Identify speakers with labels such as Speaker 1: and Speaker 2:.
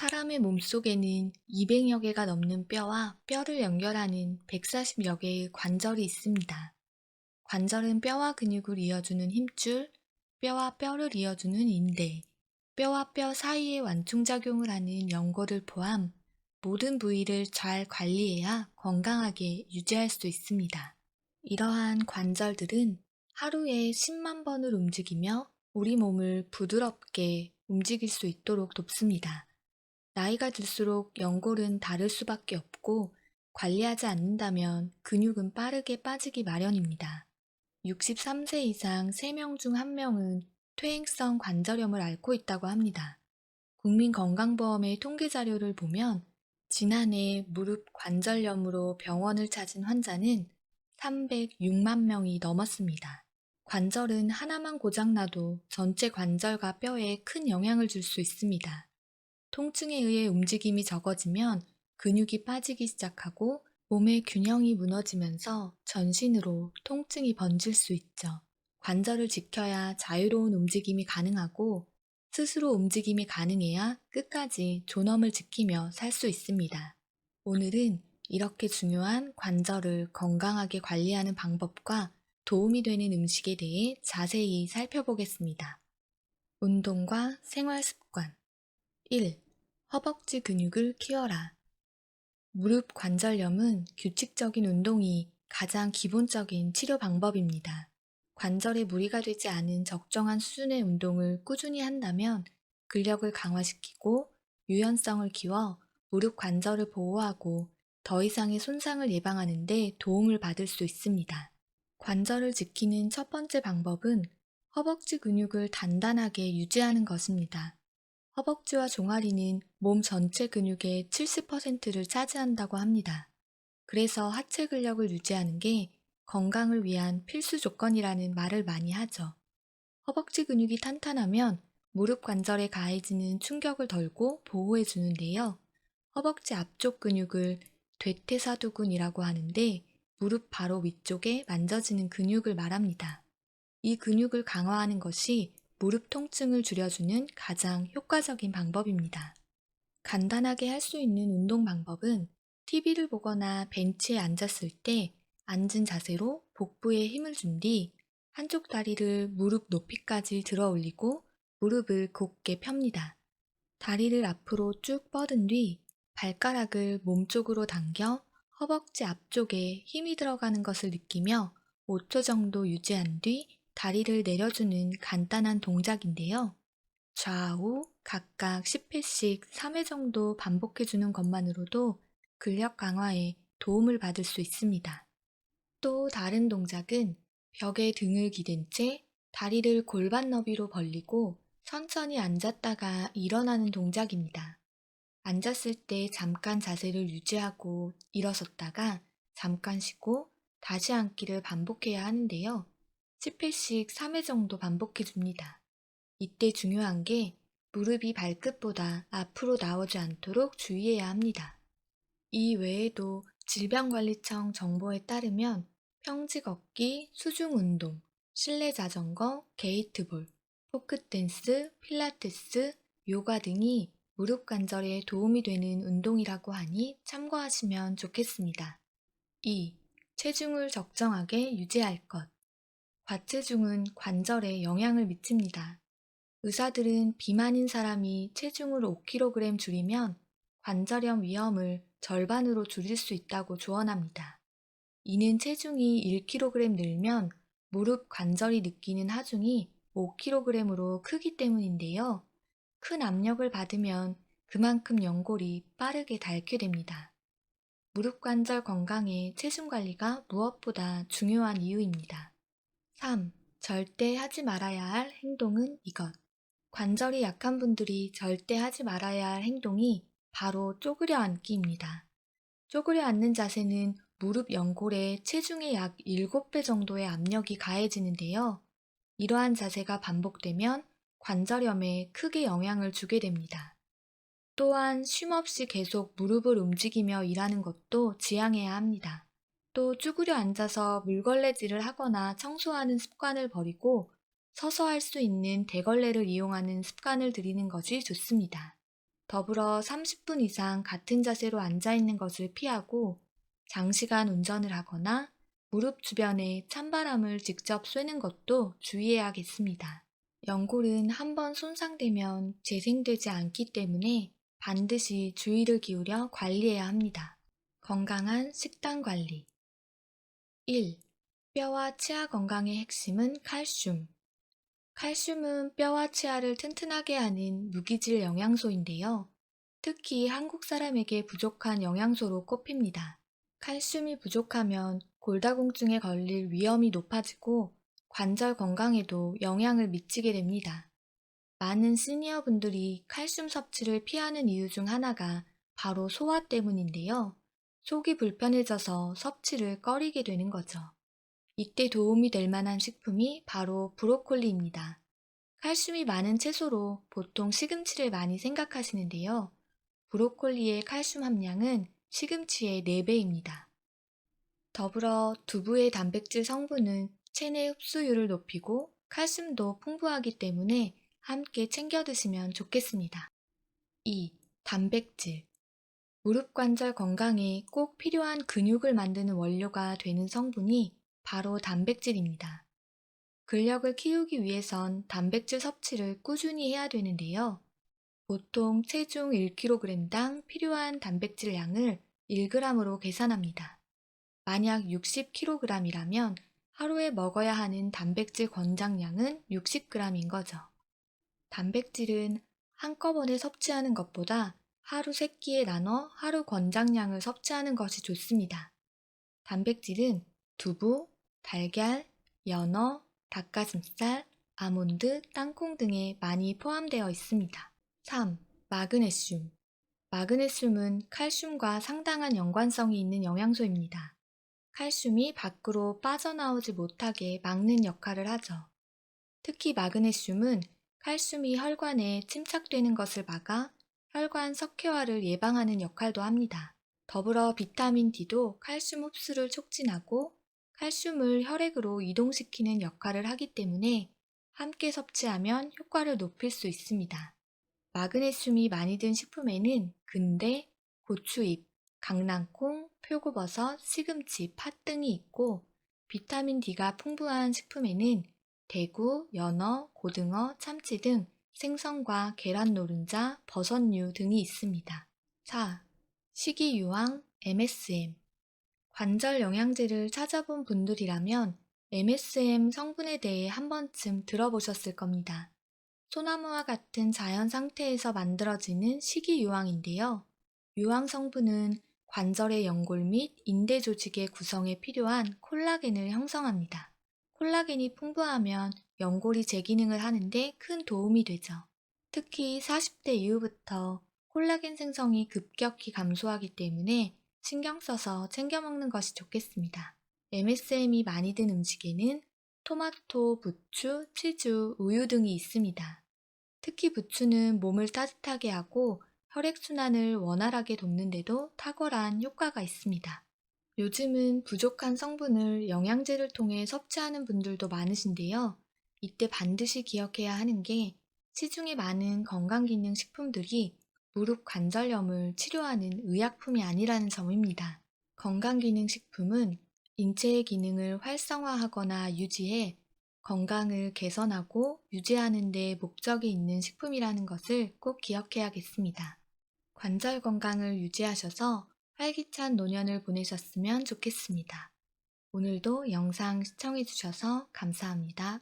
Speaker 1: 사람의 몸속에는 200여 개가 넘는 뼈와 뼈를 연결하는 140여 개의 관절이 있습니다. 관절은 뼈와 근육을 이어주는 힘줄, 뼈와 뼈를 이어주는 인대, 뼈와 뼈 사이에 완충작용을 하는 연골을 포함 모든 부위를 잘 관리해야 건강하게 유지할 수 있습니다. 이러한 관절들은 하루에 10만 번을 움직이며 우리 몸을 부드럽게 움직일 수 있도록 돕습니다. 나이가 들수록 연골은 다를 수밖에 없고 관리하지 않는다면 근육은 빠르게 빠지기 마련입니다. 63세 이상 3명 중 1명은 퇴행성 관절염을 앓고 있다고 합니다. 국민건강보험의 통계 자료를 보면 지난해 무릎 관절염으로 병원을 찾은 환자는 306만 명이 넘었습니다. 관절은 하나만 고장나도 전체 관절과 뼈에 큰 영향을 줄 수 있습니다. 통증에 의해 움직임이 적어지면 근육이 빠지기 시작하고 몸의 균형이 무너지면서 전신으로 통증이 번질 수 있죠. 관절을 지켜야 자유로운 움직임이 가능하고 스스로 움직임이 가능해야 끝까지 존엄을 지키며 살 수 있습니다. 오늘은 이렇게 중요한 관절을 건강하게 관리하는 방법과 도움이 되는 음식에 대해 자세히 살펴보겠습니다. 운동과 생활 습관 1. 허벅지 근육을 키워라. 무릎 관절염은 규칙적인 운동이 가장 기본적인 치료 방법입니다. 관절에 무리가 되지 않은 적정한 수준의 운동을 꾸준히 한다면 근력을 강화시키고 유연성을 키워 무릎 관절을 보호하고 더 이상의 손상을 예방하는 데 도움을 받을 수 있습니다. 관절을 지키는 첫 번째 방법은 허벅지 근육을 단단하게 유지하는 것입니다. 허벅지와 종아리는 몸 전체 근육의 70%를 차지한다고 합니다. 그래서 하체 근력을 유지하는 게 건강을 위한 필수 조건이라는 말을 많이 하죠. 허벅지 근육이 탄탄하면 무릎 관절에 가해지는 충격을 덜고 보호해 주는데요. 허벅지 앞쪽 근육을 대퇴사두근이라고 하는데 무릎 바로 위쪽에 만져지는 근육을 말합니다. 이 근육을 강화하는 것이 무릎 통증을 줄여주는 가장 효과적인 방법입니다. 간단하게 할 수 있는 운동 방법은 TV를 보거나 벤치에 앉았을 때 앉은 자세로 복부에 힘을 준 뒤 한쪽 다리를 무릎 높이까지 들어 올리고 무릎을 곧게 펴니다. 다리를 앞으로 쭉 뻗은 뒤 발가락을 몸쪽으로 당겨 허벅지 앞쪽에 힘이 들어가는 것을 느끼며 5초 정도 유지한 뒤 다리를 내려주는 간단한 동작인데요. 좌우 각각 10회씩 3회 정도 반복해주는 것만으로도 근력 강화에 도움을 받을 수 있습니다. 또 다른 동작은 벽에 등을 기댄 채 다리를 골반 너비로 벌리고 천천히 앉았다가 일어나는 동작입니다. 앉았을 때 잠깐 자세를 유지하고 일어섰다가 잠깐 쉬고 다시 앉기를 반복해야 하는데요. 10회씩 3회 정도 반복해 줍니다. 이때 중요한 게 무릎이 발끝보다 앞으로 나오지 않도록 주의해야 합니다. 이 외에도 질병관리청 정보에 따르면 평지 걷기, 수중 운동, 실내 자전거, 게이트볼, 포크댄스, 필라테스, 요가 등이 무릎 관절에 도움이 되는 운동이라고 하니 참고하시면 좋겠습니다. 2. 체중을 적정하게 유지할 것. 과체중은 관절에 영향을 미칩니다. 의사들은 비만인 사람이 체중을 5kg 줄이면 관절염 위험을 절반으로 줄일 수 있다고 조언합니다. 이는 체중이 1kg 늘면 무릎 관절이 느끼는 하중이 5kg으로 크기 때문인데요. 큰 압력을 받으면 그만큼 연골이 빠르게 닳게 됩니다. 무릎 관절 건강에 체중 관리가 무엇보다 중요한 이유입니다. 3. 절대 하지 말아야 할 행동은 이것. 관절이 약한 분들이 절대 하지 말아야 할 행동이 바로 쪼그려 앉기입니다. 쪼그려 앉는 자세는 무릎 연골에 체중의 약 7배 정도의 압력이 가해지는데요. 이러한 자세가 반복되면 관절염에 크게 영향을 주게 됩니다. 또한 쉼없이 계속 무릎을 움직이며 일하는 것도 지양해야 합니다. 또 쭈그려 앉아서 물걸레질을 하거나 청소하는 습관을 버리고 서서 할 수 있는 대걸레를 이용하는 습관을 들이는 것이 좋습니다. 더불어 30분 이상 같은 자세로 앉아 있는 것을 피하고 장시간 운전을 하거나 무릎 주변에 찬바람을 직접 쐬는 것도 주의해야겠습니다. 연골은 한번 손상되면 재생되지 않기 때문에 반드시 주의를 기울여 관리해야 합니다. 건강한 식단 관리. 1. 뼈와 치아 건강의 핵심은 칼슘. 칼슘은 뼈와 치아를 튼튼하게 하는 무기질 영양소인데요. 특히 한국 사람에게 부족한 영양소로 꼽힙니다. 칼슘이 부족하면 골다공증에 걸릴 위험이 높아지고 관절 건강에도 영향을 미치게 됩니다. 많은 시니어 분들이 칼슘 섭취를 피하는 이유 중 하나가 바로 소화 때문인데요. 속이 불편해져서 섭취를 꺼리게 되는 거죠. 이때 도움이 될 만한 식품이 바로 브로콜리입니다. 칼슘이 많은 채소로 보통 시금치를 많이 생각하시는데요. 브로콜리의 칼슘 함량은 시금치의 4배입니다. 더불어 두부의 단백질 성분은 체내 흡수율을 높이고 칼슘도 풍부하기 때문에 함께 챙겨 드시면 좋겠습니다. 2. 단백질. 무릎 관절 건강에 꼭 필요한 근육을 만드는 원료가 되는 성분이 바로 단백질입니다. 근력을 키우기 위해선 단백질 섭취를 꾸준히 해야 되는데요. 보통 체중 1kg당 필요한 단백질 양을 1g으로 계산합니다. 만약 60kg이라면 하루에 먹어야 하는 단백질 권장량은 60g인 거죠. 단백질은 한꺼번에 섭취하는 것보다 하루 3끼에 나눠 하루 권장량을 섭취하는 것이 좋습니다. 단백질은 두부, 달걀, 연어, 닭가슴살, 아몬드, 땅콩 등에 많이 포함되어 있습니다. 3. 마그네슘. 마그네슘은 칼슘과 상당한 연관성이 있는 영양소입니다. 칼슘이 밖으로 빠져나오지 못하게 막는 역할을 하죠. 특히 마그네슘은 칼슘이 혈관에 침착되는 것을 막아 혈관 석회화를 예방하는 역할도 합니다. 더불어 비타민 D도 칼슘 흡수를 촉진하고 칼슘을 혈액으로 이동시키는 역할을 하기 때문에 함께 섭취하면 효과를 높일 수 있습니다. 마그네슘이 많이 든 식품에는 근대, 고추잎, 강낭콩, 표고버섯, 시금치, 팥 등이 있고 비타민 D가 풍부한 식품에는 대구, 연어, 고등어, 참치 등 생선과 계란 노른자, 버섯류 등이 있습니다. 4. 식이유황, MSM. 관절 영양제를 찾아본 분들이라면 MSM 성분에 대해 한 번쯤 들어보셨을 겁니다. 소나무와 같은 자연 상태에서 만들어지는 식이유황인데요. 유황 성분은 관절의 연골 및 인대 조직의 구성에 필요한 콜라겐을 형성합니다. 콜라겐이 풍부하면 연골이 재기능을 하는데 큰 도움이 되죠. 특히 40대 이후부터 콜라겐 생성이 급격히 감소하기 때문에 신경 써서 챙겨 먹는 것이 좋겠습니다. MSM이 많이 든 음식에는 토마토, 부추, 치즈, 우유 등이 있습니다. 특히 부추는 몸을 따뜻하게 하고 혈액순환을 원활하게 돕는데도 탁월한 효과가 있습니다. 요즘은 부족한 성분을 영양제를 통해 섭취하는 분들도 많으신데요. 이때 반드시 기억해야 하는 게 시중에 많은 건강기능식품들이 무릎 관절염을 치료하는 의약품이 아니라는 점입니다. 건강기능식품은 인체의 기능을 활성화하거나 유지해 건강을 개선하고 유지하는 데 목적이 있는 식품이라는 것을 꼭 기억해야겠습니다. 관절 건강을 유지하셔서 활기찬 노년을 보내셨으면 좋겠습니다. 오늘도 영상 시청해주셔서 감사합니다.